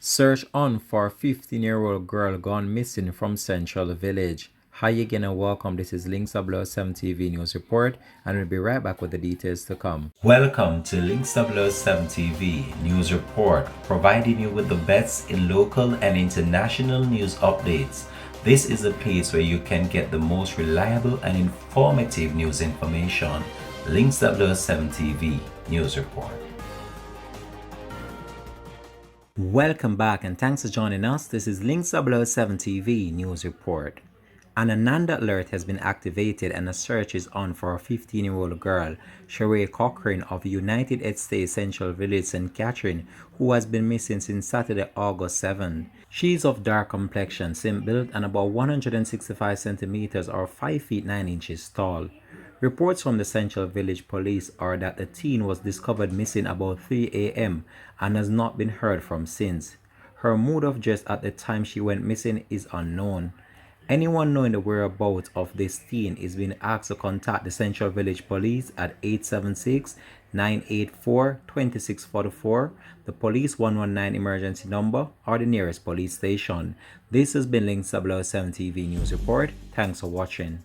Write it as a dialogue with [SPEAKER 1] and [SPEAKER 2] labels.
[SPEAKER 1] Search on for 15-year-old girl gone missing from Central Village. Hi again and welcome. This is Links of 7 TV News Report, and we'll be right back with the details to come. Welcome to Links of 7 TV News Report, providing you with the best in local and international news updates. This is a place where you can get the most reliable and informative news information. Links of 7 TV News Report. Welcome back and thanks for joining us. This is Links 007 TV News Report. An Ananda alert has been activated and a search is on for a 15-year-old girl, Sheree Cochran of United Estate Central Village, St. Catherine, who has been missing since Saturday, August 7. She is of dark complexion, slim built and about 165 centimeters or 5 feet 9 inches tall. Reports from the Central Village Police are that the teen was discovered missing about 3 a.m. and has not been heard from since. Her mode of dress at the time she went missing is unknown. Anyone knowing the whereabouts of this teen is being asked to contact the Central Village Police at 876-984-2644, the Police 119 emergency number, or the nearest police station. This has been Links 007 TV News Report. Thanks for watching.